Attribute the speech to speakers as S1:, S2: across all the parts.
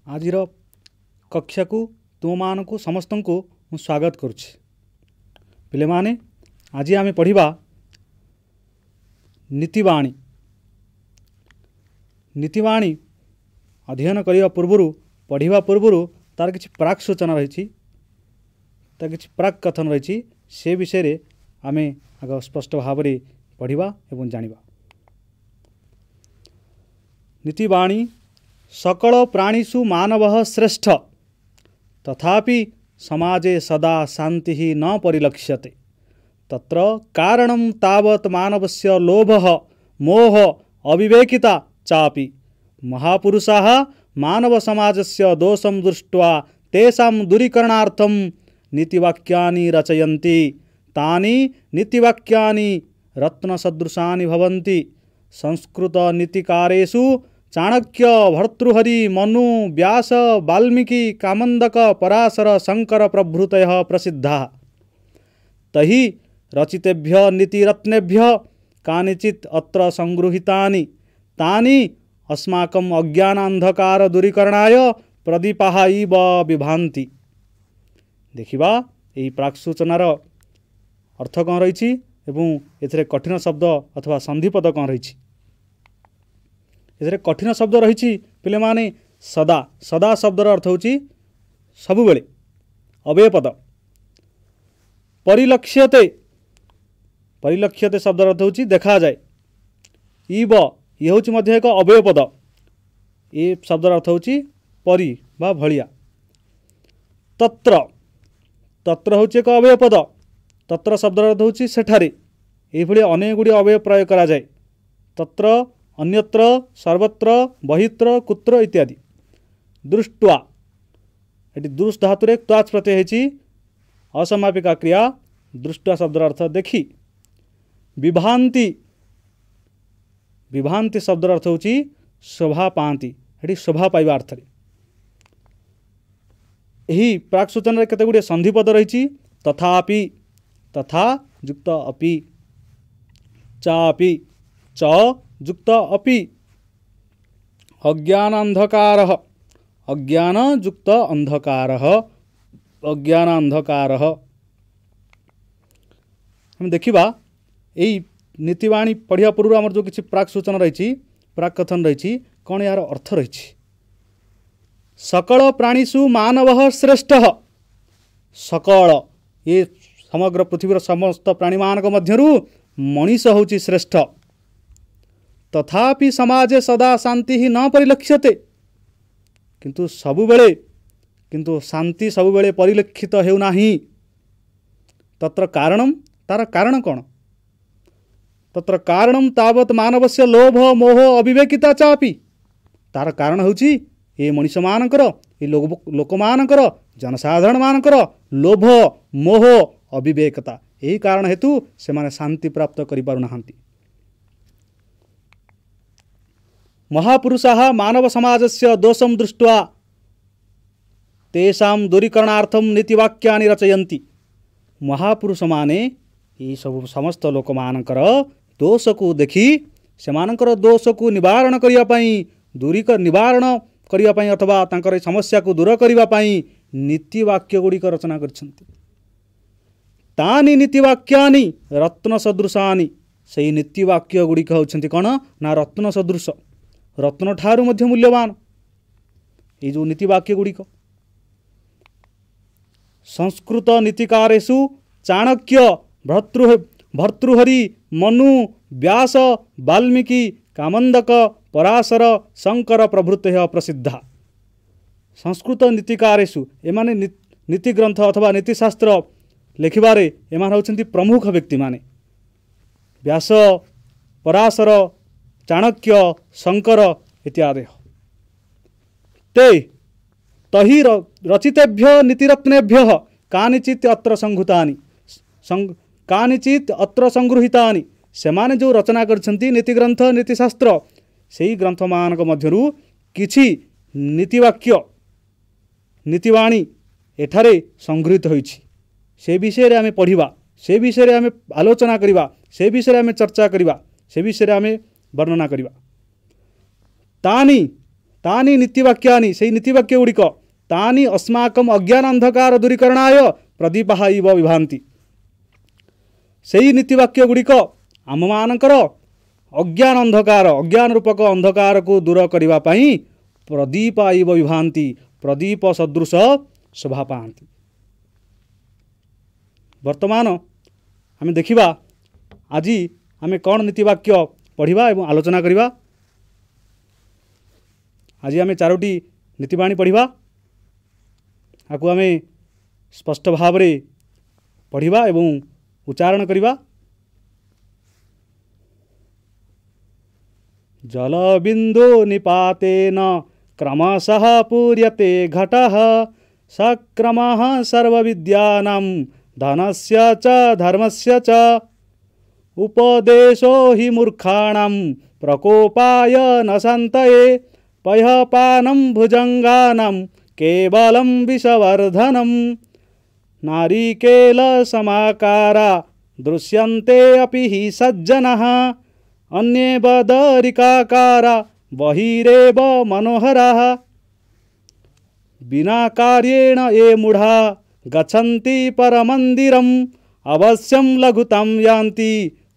S1: आजिर कक्षा को तुम मानू समस्त को मु स्वागत करुच्ची। पिले माने आज आम पढ़ा नीतिवाणी। नीतिवाणी अध्ययन करने पूर्व पढ़ा पूर्व तार किसी प्राक सूचना रही, तार किसी प्राक कथन रही, से विषय आम आग स्पष्ट भाव में पढ़ा एवं जानिबा। नीतिवाणी सकल प्राणीषु मानवः श्रेष्ठ तथापि समाजे सदा शांति न परिलक्ष्यते। तत्र कारणं तावत् मानवस्य लोभः मोह अविवेकिता चापि। महापुरुषाः मानव समाजस्य दोषं दृष्ट्वा तेषां दूरीकरणार्थं नीतिवाक्यानि रचयन्ति। तानि नीतिवाक्यानि रत्नसदृशानि भवन्ति। संस्कृत नीतिकारेषु चाणक्य, भर्तृहरि, मनु, व्यास, वाल्मीकि, कामंदक, पराशर, शंकर प्रभृतयः प्रसिद्धाः। तहि रचितेभ्यः नीतिरत्नेभ्यः कानिचित् अत्र संगृहीतानि। तानि अस्माकम् अज्ञानान्धकार दूरीकरणाय प्रदीपाः इव विभान्ति। देखिबा एई प्राक सूचनार अर्थ कौन रही एवं एथिरे कठिन शब्द अथवा संधिपद कौन रही। एथिरे कठिन शब्द रही पिले माने सदा। सदा शब्दर अर्थ होची सबुबेले। अव्यय पद परिलक्ष्यते। परिलक्ष्यते शब्दर अर्थ होची देखा जाए। इव ये होची मध्य एक अव्यय पद। ये शब्दर अर्थ होची परि बा भलिया। तत्र तत्र होची एक अव्यय पद। तत्र शब्दर अर्थ होची सेठारे। एई भली अनेक गुडी अव्यय प्रयोग करा जाए। तत्र, अन्यत्र, सर्वत्र, बहित्र, कुत्र इत्यादि। दृष्ट्वा एटी दृष्ट धातुरे त्वाच प्रत्यय हेची असमापिका क्रिया। दृष्ट्वा शब्दर अर्थ देखी। विभान्ति। विभान्ति शब्दर अर्थ होची शोभा पाती। एटी शोभा पाइबा अर्थ रे। एही प्राक सूचना रे केते गुडी संधिपद रही। तथापि, तथा युक्त अपि, चापि, च युक्त अपि, अज्ञानान्धकारः, अज्ञान युक्त अंधकारः, अज्ञानान्धकारः। हम देखिबा एई नीतिवाणी पढ़िया पूर्व आमर जो किसी प्राक सूचना रही, प्राक कथन रही, कौन यार अर्थ रही। सकल प्राणीषु मानवः श्रेष्ठः। सकल ये समग्र पृथ्वीर समस्त प्राणी मानक मध्यरु मनीष होची श्रेष्ठ। तथापि समाजे सदा शांति ही न परिलक्ष्यते। किंतु सबुबेले किंतु शांति सबुबेले परिलक्षित हेउनाही। तत्र कारणम, तार कारण कौन? तत्र कारणम तावत् मानवस्य लोभ मोह अविवेकिता चापि। तार कारण होची ए मनीष मानकर, ए लोक मानकर, जनसाधारण मानकर लोभ मोह अविवेकता। यही कारण हेतु से माने शांति प्राप्त करि पारु नाहंती। महापुरुषाः मानव समाजस्य दोषं दृष्ट्वा तेषां दूरीकरणार्थं नीतिवाक्यानि रचयन्ति। महापुरुष माने ये सब समस्त लोक मानकर दोष को देखि सेमानकर दोष को निवारण करिया पई, निवारण करिया पई अथवा तांकर समस्या को दूर करिवा पई नीतिवाक्य गुड़िक रचना करछन्ति। तानि नीतिवाक्यानि रत्न सदृशानि। सही नीतिवाक्य गुड़िक होछन्ति कौन ना रत्न सदृश। रत्न ठारू मध्य मूल्यवान ये जो नीतिवाक्य गुड़िक। संस्कृत नीतिकारेषु चाणक्य, भर्तृहरि, मनु, व्यास, वाल्मीकि, कामंदक, पराशर, शंकर प्रभृतयः प्रसिद्धा। संस्कृत नीतिकारेषु एमाने नीति ग्रंथ अथवा नीतिशास्त्र लिखिबारे एमान होछन्ति प्रमुख व्यक्ति माने। व्यास, पराशर, चाणक्य, शंकर इत्यादि। ते तहि रचितेभ्यः नीतिरत्नेभ्यः कानिचित् अत्र संगृहीतानि। कानिचित् अत्र संगृहीतानि। सेमाने जो रचना करछन्ति नीति ग्रंथ नीतिशास्त्र, सेही ग्रंथ मानक मध्यरु किछि नीतिवाक्य नीतिवाणी एठारे संगृहीत होइछि। से विषय रे आमे पढ़िबा, से विषय रे आमे आलोचना करिबा, से विषय रे आमे चर्चा करिबा, से विषय रे आमे वर्णना करिबा। तानि तानि नीतिवाक्यानि से नीतिवाक्य गुड़िक तानि अस्माकम अज्ञान अंधकार दूरीकरणाय प्रदीपा इव विभान्ति। से नीतिवाक्य गुड़िक आम मानकर अज्ञान अंधकार अज्ञान रूपक अंधकार को दूर करने पाई प्रदीप इव विभान्ति, प्रदीप सदृश शोभा पाती। वर्तमान आम देखा आज आम कौन नीतिवाक्य पढ़ा और आलोचना करवा। आज आम चारोटी नीतिबाणी पढ़ा, आपको आम स्पष्ट भाव में पढ़ा एवं उच्चारण करवा। जलबिंदु निपातेन क्रमशः पूर्यते घटः सक्रमः सर्वविद्यानां धनस्य च धर्मस्य च उपदेशो हि मूर्खाणां प्रकोपाय न शान्तये पह्यपानं भुजंगानां केवलं विषवर्धनं नारिकेल समाकारा दृश्यन्ते अपि हि सज्जनः अन्ये बदरिकाकारा बहिरेव मनोहराः बिना कार्येण ये मूढ़ा गच्छन्ति परमन्दिरम् अवश्यं लघुतां यान्ति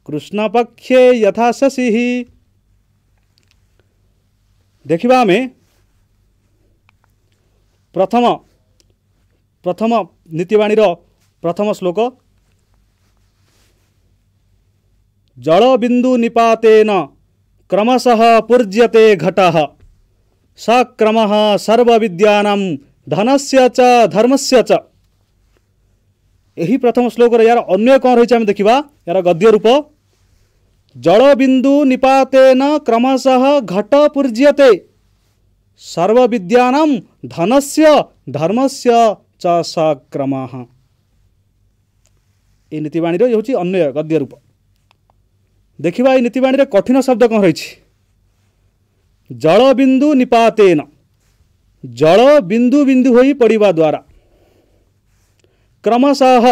S1: कृष्णपक्षे यथा शशिः। देखिबा में प्रथम नीतिवाणीर प्रथम श्लोक जलबिंदु निपातेन क्रमशः पूर्ज्यते घटः सक्रमः सर्वविद्यानां धनस्य च धर्मस्य च। यही प्रथम श्लोक यार अन्य कौन रही देखा यार गद्य रूप जलबिंदु निपातेन क्रमशः घट पूर्ज्यते सर्वविद्यानां धनस्य धर्मस्य च सक्रमः। ये नीतिवाणी ये अन्य गद्य रूप। देखिबा ये नीतिवाणी कठिन शब्द कौन रही जलबिंदु निपातेन जल बिंदु बिंदु होई पड़िबा द्वारा क्रमशः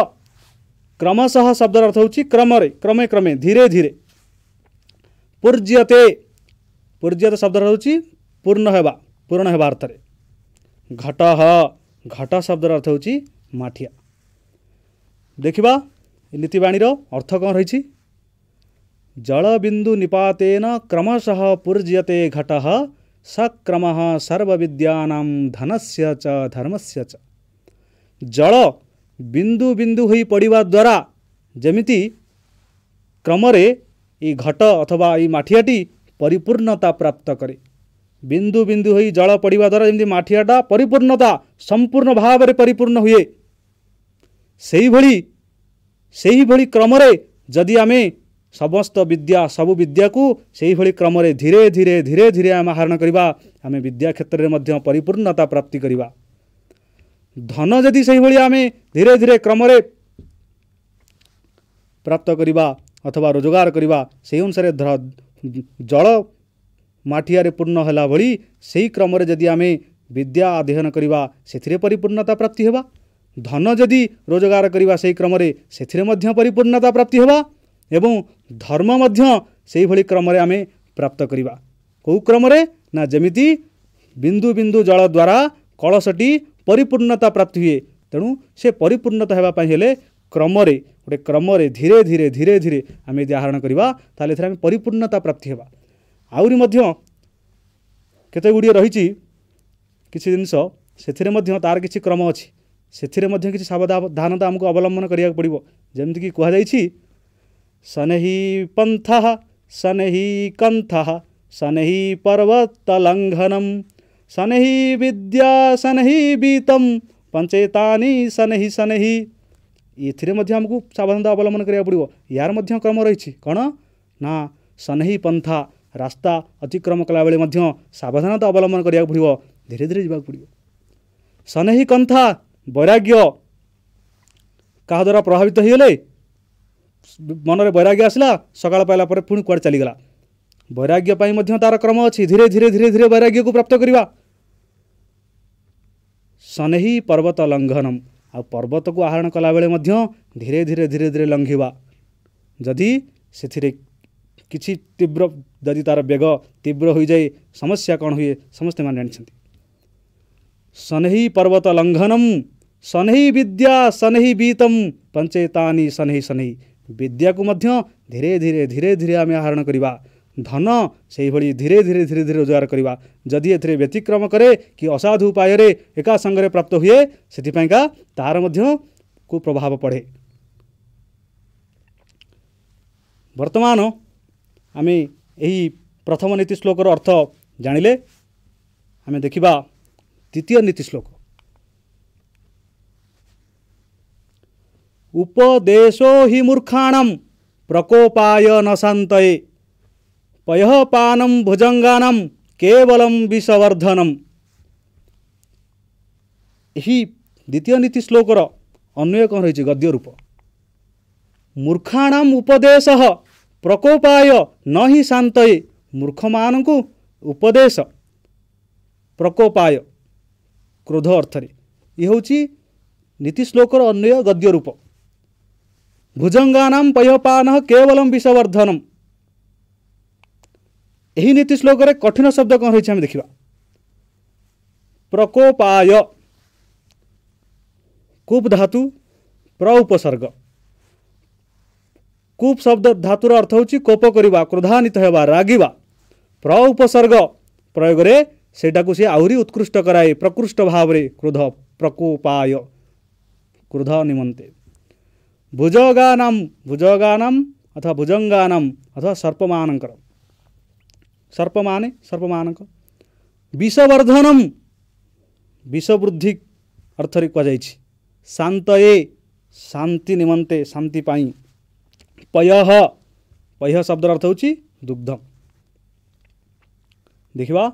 S1: क्रमशः शब्द अर्थ होची क्रमरे क्रमे क्रमे धीरे धीरे पूर्ज्यते पूर्ज्यते शब्द अर्थ होची पूर्ण हेबा अर्थ रे घटः घट शब्द अर्थ होची माठिया। देखिबा नीतिवाणी अर्थ कौन रही जलबिंदु निपातेन क्रमशः पूर्ज्यते घटः सक्रमः सर्वविद्यानां धनस्य च धर्मस्य च। जल बिंदु बिंदु होई पड़िबा द्वारा जमिति क्रमरे ई घट अथवा ई माठियाटी परिपूर्णता प्राप्त करे। बिंदु बिंदु होई जल पड़िबा द्वारा जमिति माठियाटा परिपूर्णता संपूर्ण भाव में परिपूर्ण हुए सेही भली क्रमरे जदि आमे समस्त विद्या सबु विद्या को से भली क्रम धीरे धीरे धीरे धीरे आम आहरण करवा आम विद्या क्षेत्र में मध्य परिपूर्णता प्राप्ति करवा। धन जदि से भली आम धीरे धीरे क्रम प्राप्त करवा अथवा रोजगार करवा से अनुसार जल माठिया पूर्ण होला भली से क्रम जदि आम विद्या अध्ययन करवा से परिपूर्णता प्राप्ति होगा। धन जदि रोजगार करवा से क्रम से परिपूर्णता प्राप्ति होगा एवं धर्म मध्य से भली क्रम आम प्राप्त करवा। कौ क्रम ना जमिति बिंदु बिंदु जल द्वारा कलशटी परिपूर्णता प्राप्ति हुए तेणु से परिपूर्णता होगापाई हेले क्रम गोटे क्रम धीरे धीरे धीरे धीरे आम यदि आहरण करवा ताले एथरे आम परिपूर्णता प्राप्ति होगा। आउरी मध्य केते गुड़िए रही किसी जिनस से तार किसी क्रम अच्छी से किसी सावधानता आमको अवलंबन करिया पड़िबो। जेमति कि कहा जाइछि शनहि पंथः शनहि कंथः शनहि पर्वतलंघनम शनहि विद्या शनहि बीतम पंचेतानि शनहि शनहि। ये आमको सावधानता अवलंबन करिया पड़िबो। यार मध्य क्रम रही कौन ना शनहि पंथा रास्ता अतिक्रम कला बेले मध्य सावधानता अवलंबन करिया पड़िबो धीरे धीरे जावाक पड़िबो। शनहि कंथा वैराग्य क्या द्वारा प्रभावित होगले मन में वैराग्य आसला सकाळ पाइला पर पुणी कुआड़ चलीगला। वैराग्य तार क्रम अच्छी धीरे धीरे धीरे धीरे वैराग्य को प्राप्त करवा। शनहि पर्वत लंघनम आ पर्वत को आहरण कला बेले धीरे धीरे धीरे धीरे लंघिवा जदि से किछि तीव्र जदि तार बेग तीव्र हो जाए समस्या कौन हुए समस्ते मान जानते। शनैः पर्वत लंघनम शनैः विद्या शनैः बीतम पंचेतानि शनैः शनैः। विद्या को मध्य धीरे धीरे धीरे धीरे आम आहरण करवा, धन से भली धीरे धीरे धीरे धीरे रोजगार करवा। जदि एथिरे व्यतिक्रम करे कि असाधु उपाय एका संगे प्राप्त हुए से तार मध्य को प्रभाव पड़े। वर्तमान आम यही प्रथम नीति श्लोकर अर्थ जानिले आम देखिबा द्वितीय नीति श्लोक। उपदेशो हि मूर्खाणां प्रकोपाय न शान्तये पयः पानं भुजंगानां केवलं विषवर्धनम। यही द्वितीय नीति श्लोकर अन्वय कौन रही गद्य रूप। मूर्खाणाम उपदेशः प्रकोपाय न हि शान्तये। मूर्ख मान को उपदेश प्रकोपाय क्रोध अर्थरे ये हूँ नीति श्लोकर अन्वय गद्य रूप। भुजंगानां पयपान केवलम विषवर्धनम। यही नीति श्लोकर कठिन शब्द कौन रही आम देखा। प्रकोपाय कूप धातु प्र उपसर्ग। कूप शब्द धातुर अर्थ होची कोप करिबा, क्रोधान्वित हेबा, रागिबा। प्र उपसर्ग प्रयोग रे सेटा को से आहुरी उत्कृष्ट कराए प्रकृष्ट भाव रे क्रोध प्रकोपाय क्रोध निमंते। भुजगानाम भुजगानाम अथवा भुजंगानाम अथवा सर्पमानंकर सर्पमाने सर्पमानक। विषवर्धनम विषवृद्धि अर्थरे कह शांतये शांति निमंते शांति पाई। पयः पयः शब्द अर्थ होची दुग्धम। देखिबा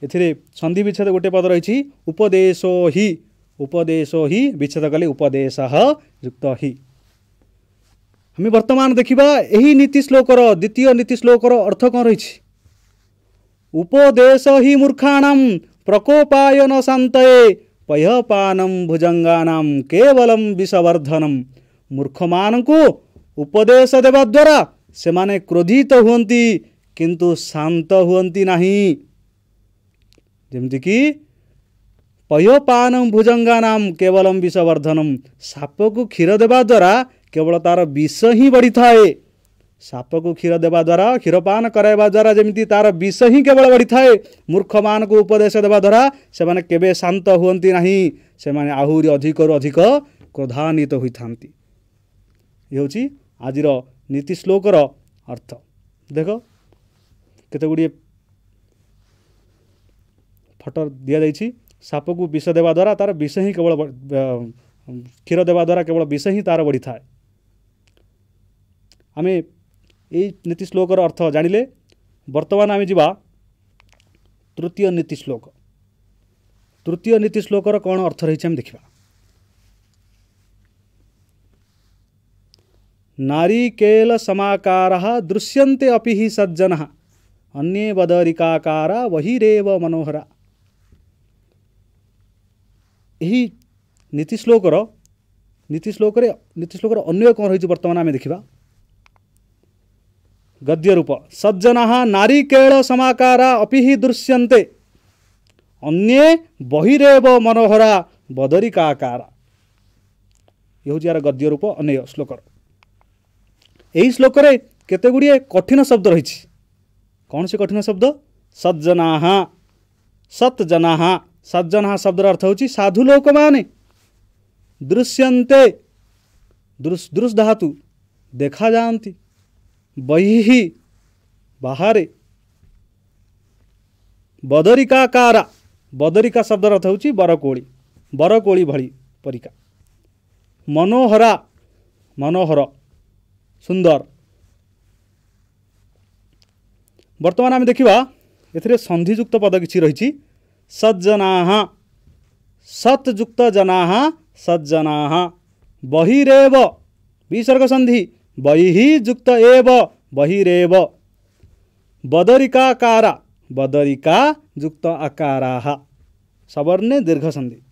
S1: एथिरे संधि विच्छेद गोटे पद रही उपदेशो ही विच्छेद कले उपदेशः युक्त ही। हमें वर्तमान देखिबा यही नीति श्लोकर द्वितीय नीति श्लोकर अर्थ कौन रही। उपदेश ही मूर्खाणां प्रकोपाय न शान्तये पयः पानं भुजंगानां केवलम विषवर्धनम। मूर्ख मान को उपदेश देवा द्वारा से माने क्रोधित हुअन्ति किंतु शांत हुअन्ति नहीं। जेमति कि पयपानम भुजंगानाम केवलम विषवर्धनम। साप को क्षीर देवा द्वारा केवल तार विष ही बढ़ी थाए। साप को क्षीर देवा द्वारा क्षीरपान कराइबा द्वारा जेमति तार विष ही केवल बढ़ी थाए। मूर्ख मान को उपदेश देवा द्वारा से माने केबे शांत हुअन्ति नहीं। से माने आहुरी अधिक अधिक क्रोधान्वित होई थांती। ये होची आजिर नीति श्लोकर अर्थ। देख केते गुड़िए फटो दिया जाइछि। साप को विष देवा द्वारा तार विष ही केवल क्षीर देवा द्वारा केवल विष ही तार बढ़ी थाए। आमे यही नीति श्लोकर अर्थ जानिले वर्तमान आमे जिबा तृतीय नीति श्लोक। तृतीय नीति श्लोकर कौन अर्थ रही आम देखा। नारिकेल समाकाराः दृश्यन्ते अपि हि सज्जनः अन्ये बदरिकाकारा वहिरेव मनोहरा। यही नीति श्लोकर अन्य कौन रही वर्तमान आम देखा। गद्य रूप सज्जनः नारिकेल समाकारा अपि हि दृश्यन्ते अन्ये बहिरेव मनोहरा बदरिकाकारा। ये हूँ यार गद्य रूप अन्य श्लोकर। यही श्लोक रे केते गुड़िए कठिन शब्द रही। कौन से कठिन शब्द। सज्जनाः सत्जनाः। सज्जनाः शब्द अर्थ होची साधु लोक माने। दृश्यन्ते दृश धातु देखा जाती। बहिः बाहरे। बदरिकाकारा बदरिका शब्द अर्थ होची बरकोली बरकोली भली परिका। मनोहरा मनोहर सुंदर। वर्तमान आम देखा एथिरे संधियुक्त पद किछि रही। सज्जनाः सत्युक्त जनाः सज्जनाः। बहिरेव विसर्ग संधि बहिः युक्त एव बहिरेव। बदरिकाकारा बदरिका युक्त आकाराः सवर्णे दीर्घ संधि।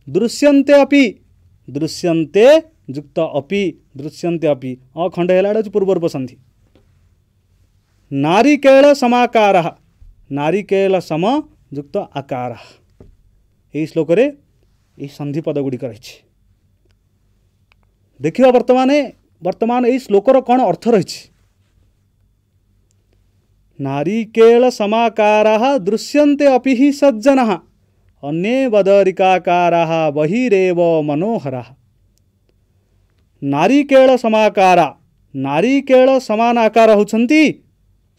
S1: दृश्यन्ते अपि दृश्यन्ते युक्त अपि दृश्यन्ते अपि अखंड हेला पूर्वरूप संधि। नारिकेल समाकार, नारिकेल सम युक्त आकार। यही श्लोक रे यही संधि पद गुड़िक रही। देखिए वर्तमान यही श्लोकर कौन अर्थ रही। नारिकेल समाकाराः दृश्यन्ते अपि हि सज्जनः अन्ये बदरिकाकाराः बहिरेव मनोहराः। नारिकेल समाकारा, नारिकेल समान आकार होछन्ति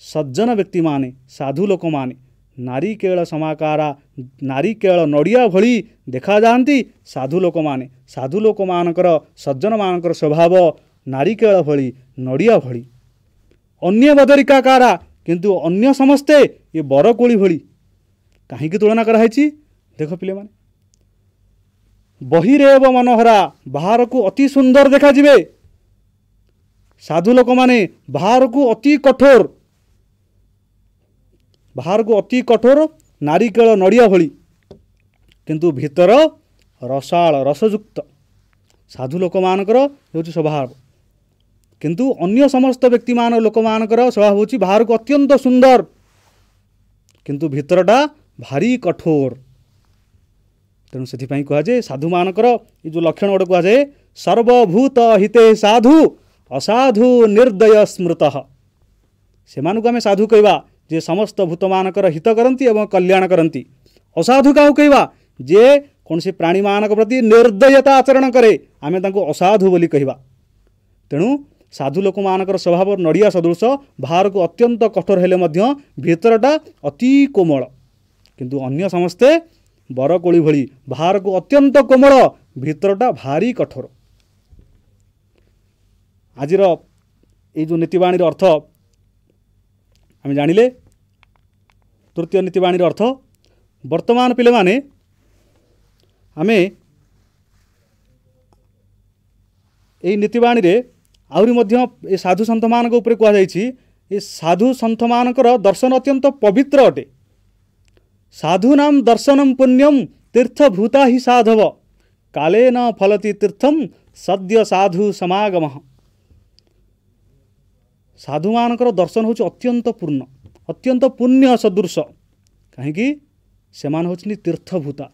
S1: सज्जन व्यक्ति माने, साधु लोक माने। नारिकेल समाकारा, नारिकेल नड़िया भली देखा जाती साधु लोक माने। साधु लोक मानकर सज्जन मानकर स्वभाव नारिकेल भली नड़िया भली। अन्य बदरिकाकारा, किंतु अन्य समस्ते ये बरकोली भली। कहीं तुलना कराई देख पिले माने। बहिरेव मनोहरा, बाहर को अति सुंदर देखा जिवे। साधु लोक माने बाहर को अति कठोर, बाहर को अति कठोर नारिकेल नड़िया भली, किंतु भीतर रसाल रसयुक्त। साधु लोक मानकर होची स्वभाव, किंतु अन्य समस्त व्यक्ति मान लोक मानकर स्वभाव होची बाहर को अत्यंत सुंदर, किंतु भीतरटा भारी कठोर। तेणु से कह जाए साधु मानकर ये जो लक्षण गोटे कह जाए, सर्वभूत हिते साधु असाधु निर्दय स्मृत। से आम साधु कहवा जे समस्त भूत मानकर हित करती एवं कल्याण करती। असाधु क्या कहवा जे कौन सी प्राणी मानक प्रति निर्दयता आचरण करे, आमे तांको असाधु बोली कहवा। तेणु साधु लोक मानकर स्वभाव नड़िया सदृश, बाहर को अत्यंत कठोर हेले मध्य भीतरटा अति कोमल, किंतु अन्य समस्ते बरकोली भली, बाहर को अत्यंत कोमल भीतरटा भारी कठोर। आजिर ये जो नीतिवाणी अर्थ आम जानिले। तृतीय नीतिवाणी अर्थ वर्तमान पिले माने आमे यही नीतिवाणी रे आहुरी मध्य ए साधु सन्थ मानक उपरे कह जाइछि, ए साधु सन्थ मानकर दर्शन अत्यंत पवित्र अटे। साधूनां दर्शनम पुण्यम तीर्थभूता ही साधव, काले न फलति तीर्थम सद्य साधु समागम। साधु मानकर दर्शन होछि अत्यंत पूर्ण, अत्यंत पुण्य सदृश। कहीं सेमान होछनि तीर्थभूता,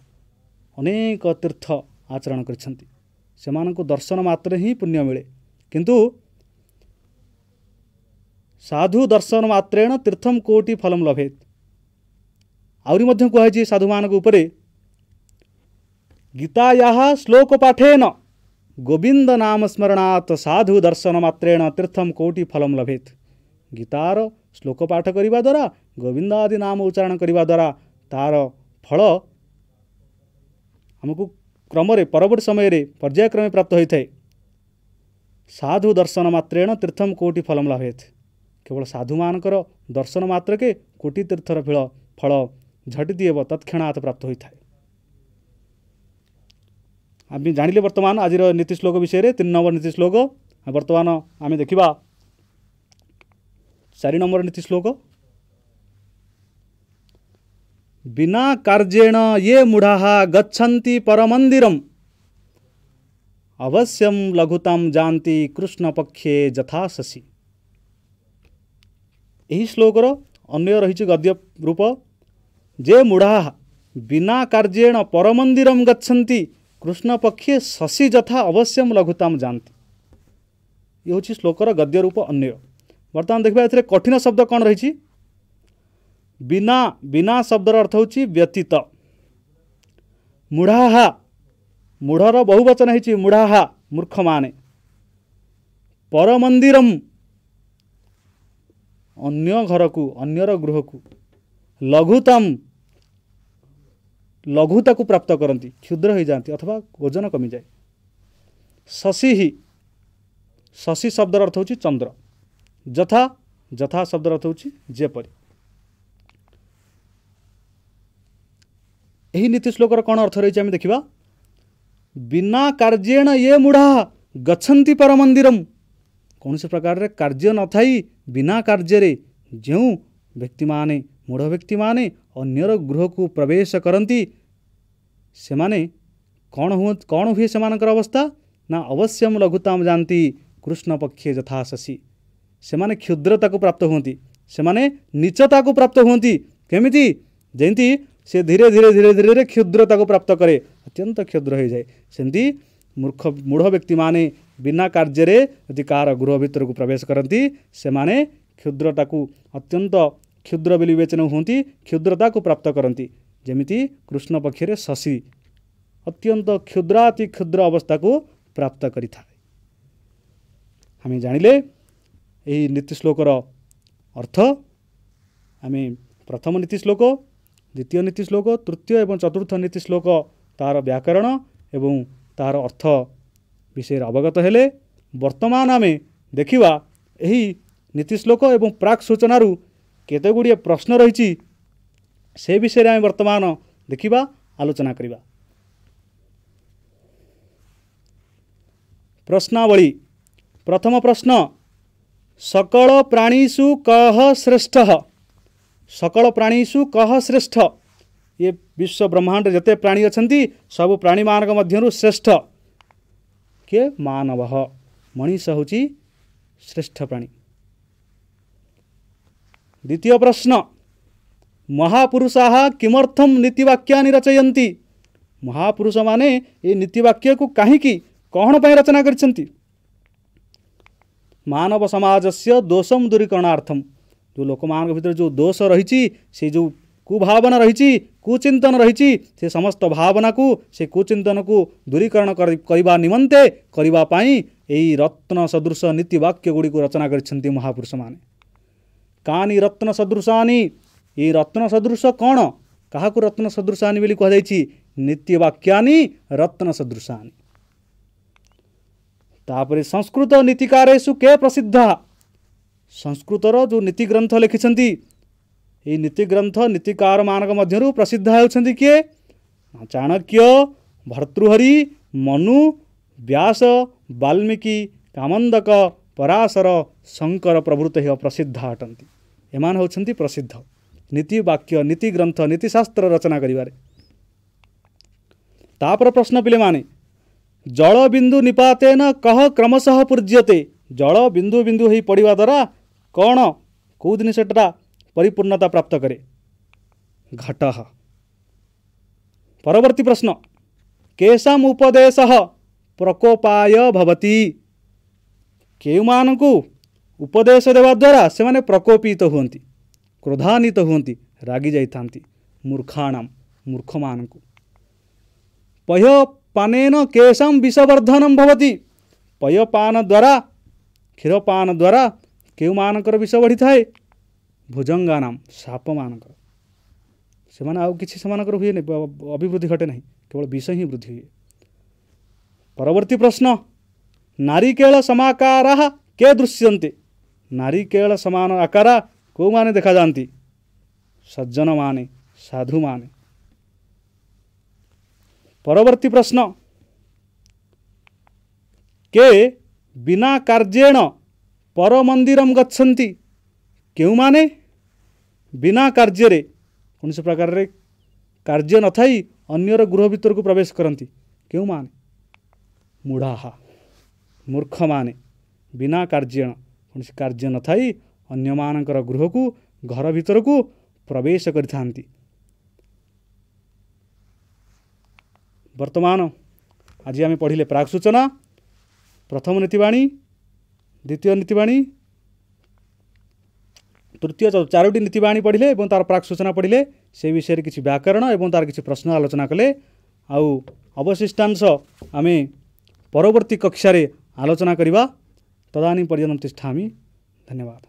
S1: अनेक तीर्थ आचरण करछन्ति, सेमानको दर्शन मात्र ही पुण्य मिले। किंतु साधु दर्शन मात्रेण तीर्थम कोटि फलम लभेत। आउरी मध्य कहुछि साधु मानक उपरे, गीतायाः श्लोक पाठेन गोविंद नाम स्मरणात् साधु दर्शन मात्रेण तीर्थम कोटि फलम लभेत। गीतार श्लोक पाठ करिबा द्वारा, गोविंद आदि नाम उच्चारण करिबा द्वारा तार फल हमको क्रम परवर्ती समय रे पर्यायक्रमे प्राप्त होता है। साधु दर्शन मात्रेण तीर्थम कोटि फलम लभेत। केवल साधु मानकर दर्शन मात्र के कोटि तीर्थर फल झटिति एव तत्क्षणात् प्राप्त होता है। आम जानिले वर्तमान आज नीति श्लोक विषय रे 3 नंबर नीति श्लोक। वर्तमान आम देखा 4 नंबर नीति श्लोक। बिना कार्येण ये मूढ़ाः गच्छन्ति परमंदिरम अवश्यम लघुताम जानति कृष्ण पक्षे जथा शशि। यही श्लोकर अन्य रही गद्य रूप, जे मूढ़ाः बिना कार्येण परमंदिरम गच्छन्ति कृष्ण पक्षे शशि जथा अवश्यम लघुताम जानति। ये हूँ श्लोकर गद्य रूप अन्य। वर्तमान देखा ए कठिन शब्द कौन रही। बिना, बिना शब्दर अर्थ होची व्यतीत। मूढ़ाः, मूढ़र बहुवचन है मूढ़ाः मूर्ख माने। परमंदिरम अन्य घर को, अन्यर गृह को। लघुतम लघुता को प्राप्त करती, क्षुद्र हो जाती अथवा ओजन कमी जाए। शशि ही, शशि शब्दर अर्थ होची चंद्र। जथा, जथा शब्दर अर्थ होची जेपरि। यही नीति श्लोकर कौन अर्थ रही आम देखा। बिना कार्येण ये मूढ़ा गच्छन्ति परमंदिरम, कौन से प्रकार रे कार्य न थाई बिना कार्य जो व्यक्ति माने, मूढ़ व्यक्ति माने अन्यर गृह को प्रवेश करती, से माने कौन हुए सेमानकर अवस्था ना अवश्यम लघुताम जानती कृष्ण पक्षे जथा शशि। से माने क्षुद्रता को प्राप्त होती, से माने नीचता को प्राप्त होती केमिति जेंती से धीरे धीरे धीरे धीरे क्षुद्रता को प्राप्त करे अत्यंत क्षुद्र हो जाए सेमती मूढ़ व्यक्ति माने बिना कार्य यदि कार गृह भितर को प्रवेश करती से माने क्षुद्रता को अत्यंत क्षुद्र बोली विवेचन होती क्षुद्रता को प्राप्त करती जेमिति कृष्ण पक्षरे शशि अत्यंत क्षुद्राति क्षुद्र अवस्था को प्राप्त करि थाए। हमें जानिले यही नीति श्लोकर अर्थ आम प्रथम नीति श्लोक द्वितीय नीति श्लोक तृतीय एवं चतुर्थ नीति श्लोक तार व्याकरण एवं तार अर्थ विषय अवगत हेले वर्तमान आम देखिवा यही नीति श्लोक एवं प्राक सूचनारू केते गुड़िए प्रश्न रही से विषय आम वर्तमान देखिवा आलोचना करिवा। प्रश्नावली प्रथम प्रश्न सकल प्राणीषु कः श्रेष्ठ सकल प्राणीषु कः श्रेष्ठ ये विश्व ब्रह्मांड जते प्राणी अछंती सब प्राणी मानक मध्यरु श्रेष्ठ के मानव मनीष होची श्रेष्ठ प्राणी। द्वितीय प्रश्न महापुरुषाः किमर्थम नीतिवाक्यानि रचयन्ति महापुरुष माने ये नीतिवाक्य को काहीकि कौन पर रचना करछन्ति मानव समाजस्य दोषम दूरीकरणार्थम जो लोकमान भीतर जो दोष रही से जो कुभावना रही कुचिंतन रही से समस्त भावना को से कुचिंतन को दूरीकरण करने निमंते करने यही रत्न सदृश नीतिवाक्य गुड़ी को रचना करछन्ति महापुरुष माने। कानी रत्न सदृशानी ये रत्न सदृश कौन क्या रत्न सदृशानी बोली कहुई नीतिवाक्यानि रत्न सदृशानी। तापर संस्कृत नीतिकारेषु के प्रसिद्धा संस्कृतर जो नीति ग्रंथ लिखिछन्ति ये नीति ग्रंथ नीतिकार मानक मध्यरु प्रसिद्ध होउछन्ति किए चाणक्य भर्तृहरि मनु व्यास वाल्मीकि कामंदक पराशर शंकर प्रभृत प्रसिद्ध अटंती एमान होउछन्ति प्रसिद्ध नीति वाक्य नीति ग्रंथ नीति शास्त्र रचना करिवारे। तापर प्रश्न पिले माने जल बिंदु निपातेन कह क्रमशः पूज्यते जल बिंदु बिंदु ही पड़वा द्वारा कौन कौ जिनटा परिपूर्णता प्राप्त करे घट। परवर्ती प्रश्न केशाम उपदेशः प्रकोपाय भवति केउमानकु उपदेश देवा द्वारा से माने प्रकोपित होती क्रोधान्वित होती रागी जाइथांती मूर्खाणाम मूर्ख मानकु। पयपानेन केशम विषवर्धनम भवति पयपान द्वारा क्षीरपान द्वारा केउ मानकर विष बढ़ी थाए भुजंगा नाम साप मानकर से माने आउ किछि समानकर हुए नहीं अभिवृद्धि घटे नहीं केवल विष ही वृद्धि हुए। परवर्ती प्रश्न नारिकेल समाकाराः के दृश्यन्ते नारिकेल समान आकारा को माने देखा जाती सज्जन माने साधु माने। परवर्ती प्रश्न के बिना कार्येण परमंदिरम गच्छन्ति क्यों माने बिना कार्य रे कौन से प्रकार रे कार्य न थाई अन्यर गृह भीतर को प्रवेश करती क्यों माने मूढ़ा मूर्ख माने बिना कार्य कौन से कार्य न थाई अन्य मानकर गृह को घर भीतर को प्रवेश करथांती। वर्तमान आज आम पढ़िले प्राक सूचना प्रथम नीतिवाणी द्वितीय नीतिवाणी तृतीय चारोटी नीतिवाणी पढ़िले और तार प्राक सूचना पढ़िले से विषय किसी व्याकरण और तार किसी प्रश्न आलोचना कले आउ अवशिष्टांश आम परवर्ती कक्षा रे आलोचना करिबा तदानी पर्यन्तं तिष्ठामि। धन्यवाद।